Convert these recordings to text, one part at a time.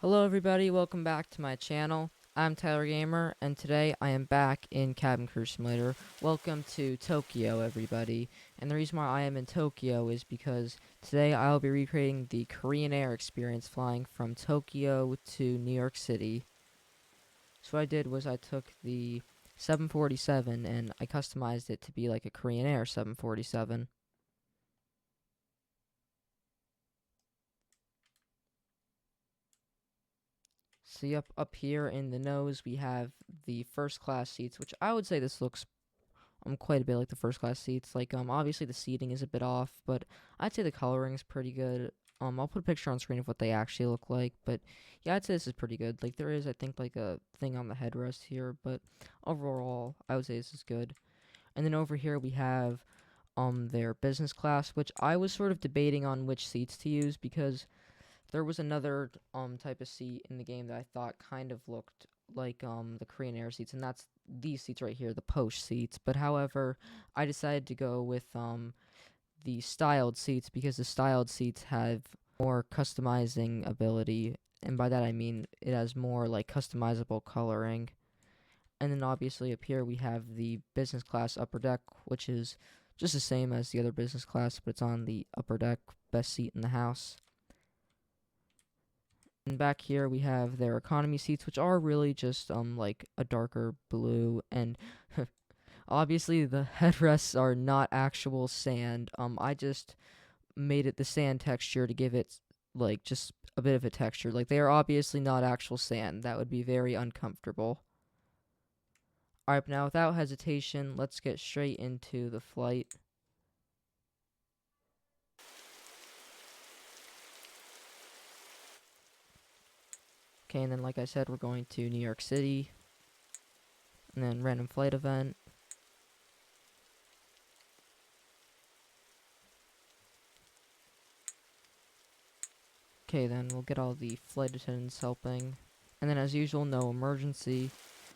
Hello everybody, welcome back to my channel. I'm Tyler Gamer, and today I am back in Cabin Crew Simulator. Welcome to Tokyo, everybody. And the reason why I am in Tokyo is because today I'll be recreating the Korean Air experience flying from Tokyo to New York City. So what I did was I took the 747 and I customized it to be like a Korean Air 747. See up here in the nose we have the first class seats, which I would say this looks quite a bit like the first class seats. Like obviously the seating is a bit off, but I'd say the coloring is pretty good. I'll put a picture on screen of what they actually look like, but yeah, I'd say this is pretty good. Like there is, I think, like a thing on the headrest here, but overall, I would say this is good. And then over here we have their business class, which I was sort of debating on which seats to use because there was another type of seat in the game that I thought kind of looked like the Korean Air seats, and that's these seats right here, the Posh seats. But however, I decided to go with the styled seats because the styled seats have more customizing ability, and by that I mean it has more like customizable coloring. And then obviously up here we have the business class upper deck, which is just the same as the other business class, but it's on the upper deck, best seat in the house. And back here we have their economy seats, which are really just like a darker blue, and obviously the headrests are not actual sand. I just made it the sand texture to give it like just a bit of a texture. Like they are obviously not actual sand. That would be very uncomfortable. Alright, now without hesitation, let's get straight into the flight. Okay, and then like I said, we're going to New York City, and then random flight event. Okay, then we'll get all the flight attendants helping. And then as usual, no emergency.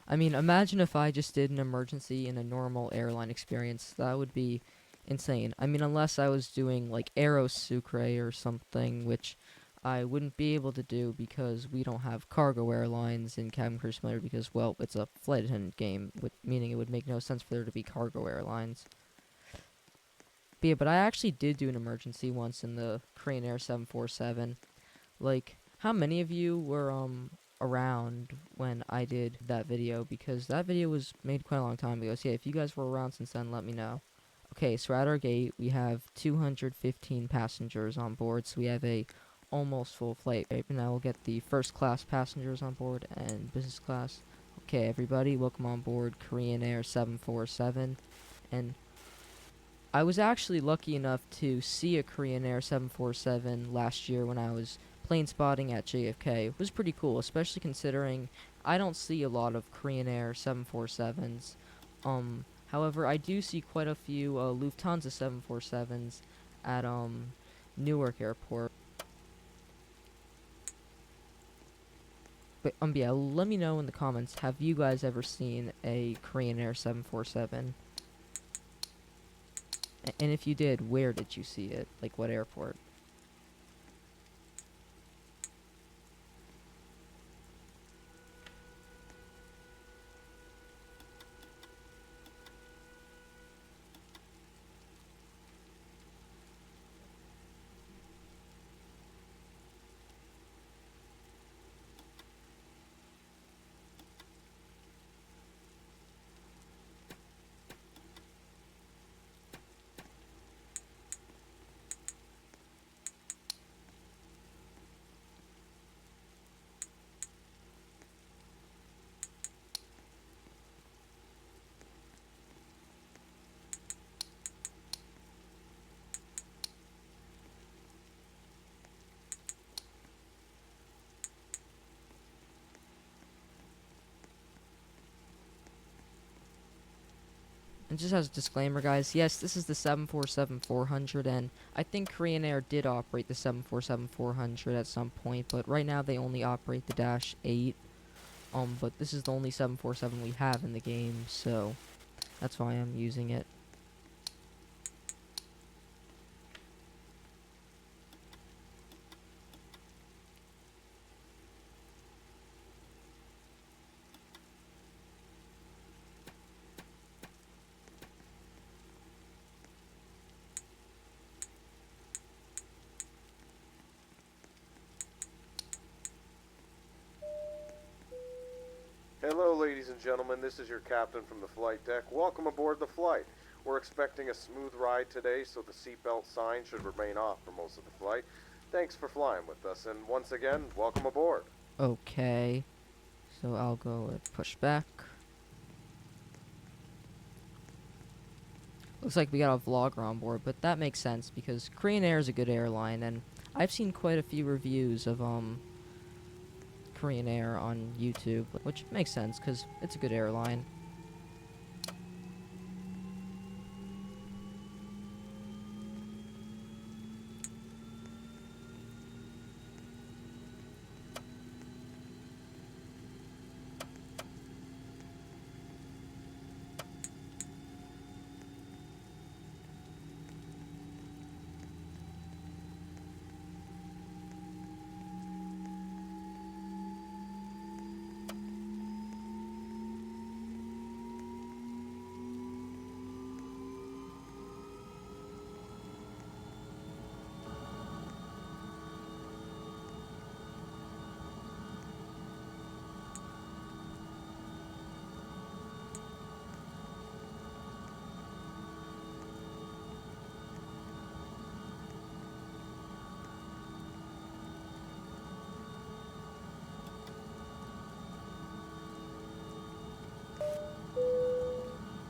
I mean, imagine if I just did an emergency in a normal airline experience. That would be insane. I mean, unless I was doing like Aero Sucre or something, which I wouldn't be able to do because we don't have cargo airlines in Cabin Crew Simulator because, well, it's a flight attendant game, meaning it would make no sense for there to be cargo airlines. But yeah, but I actually did do an emergency once in the Korean Air 747. Like, how many of you were around when I did that video? Because that video was made quite a long time ago. So yeah, if you guys were around since then, let me know. Okay, so at our gate we have 215 passengers on board, so we have a almost full flight. Right now we'll get the first class passengers on board and business class. Okay, everybody, welcome on board Korean Air 747. And I was actually lucky enough to see a Korean Air 747 last year when I was plane spotting at JFK. It was pretty cool, especially considering I don't see a lot of Korean Air 747s. However, I do see quite a few Lufthansa 747s at Newark Airport. But yeah, let me know in the comments, have you guys ever seen a Korean Air 747? And if you did, where did you see it? Like what airport? And just as a disclaimer, guys, yes, this is the 747-400, and I think Korean Air did operate the 747-400 at some point, but right now they only operate the Dash 8. But this is the only 747 we have in the game, so that's why I'm using it. and gentlemen, this is your captain from the flight deck. Welcome aboard the flight. We're expecting a smooth ride today, so the seatbelt sign should remain off for most of the flight. Thanks for flying with us, and once again, welcome aboard. Okay. So I'll go with Pushback. Looks like we got a vlogger on board, but that makes sense because Korean Air is a good airline, and I've seen quite a few reviews of Korean Air on YouTube, which makes sense because it's a good airline.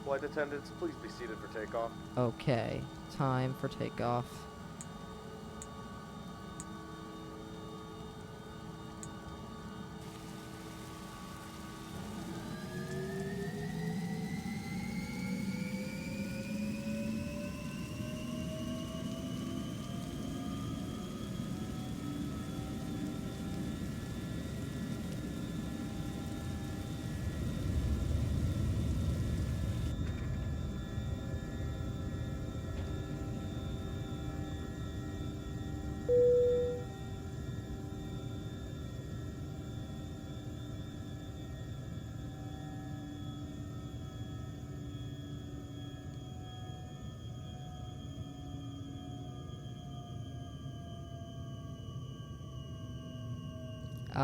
Flight attendants, please be seated for takeoff. Okay, time for takeoff.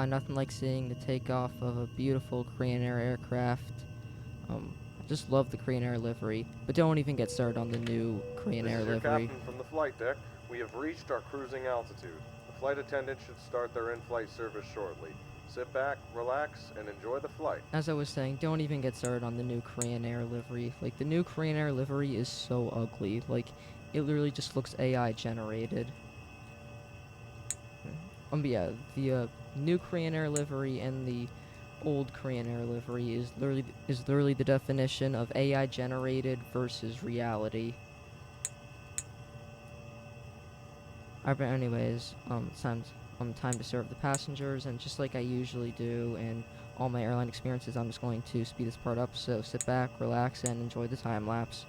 Nothing like seeing the takeoff of a beautiful Korean Air aircraft. I just love the Korean Air livery, but don't even get started on the new Korean This Air is your livery. captain from the flight deck. We have reached our cruising altitude. The flight attendant should start their in-flight service shortly. Sit back, relax, and enjoy the flight. As I was saying, don't even get started on the new Korean Air livery. Like, the new Korean Air livery is so ugly. Like, it literally just looks AI generated. But yeah, the new Korean Air livery and the old Korean Air livery is literally the definition of AI generated versus reality. But anyways, it's time to serve the passengers, and just like I usually do in all my airline experiences, I'm just going to speed this part up. So sit back, relax, and enjoy the time lapse.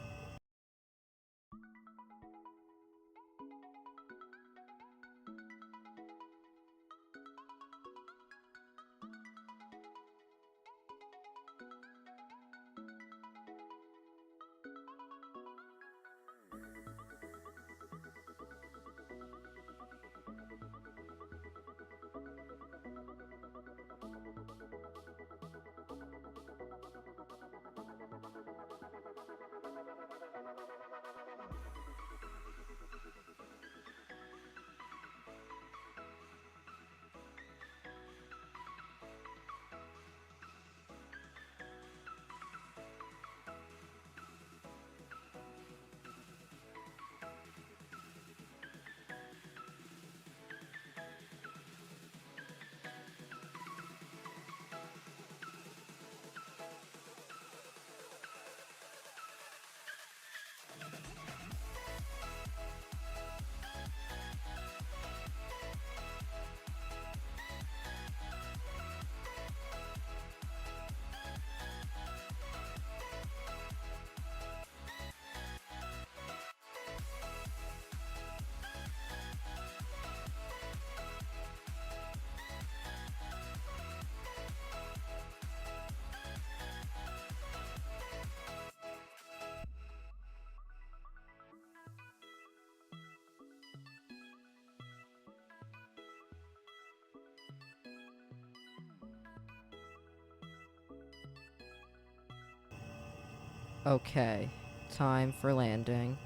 Okay, time for landing.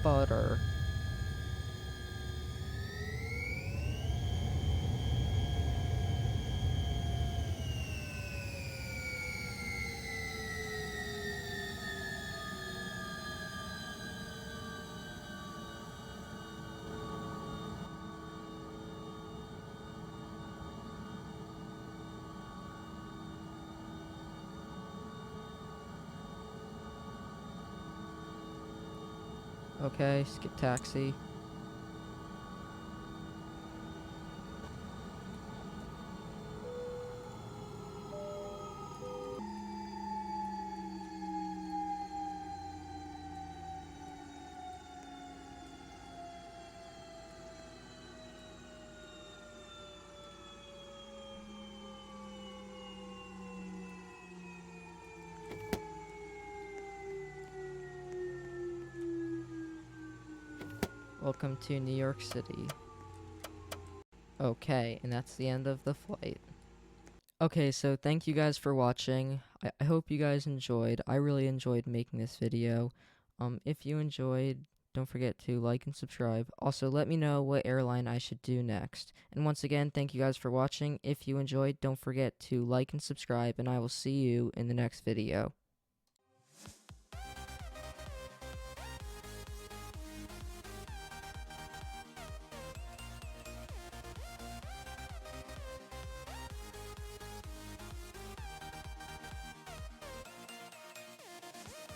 Butter. Okay, skip taxi. Welcome to New York City. Okay, and that's the end of the flight. Okay, so thank you guys for watching. I hope you guys enjoyed. I really enjoyed making this video. If you enjoyed, don't forget to like and subscribe. Also, let me know what airline I should do next. And once again, thank you guys for watching. If you enjoyed, don't forget to like and subscribe, and I will see you in the next video.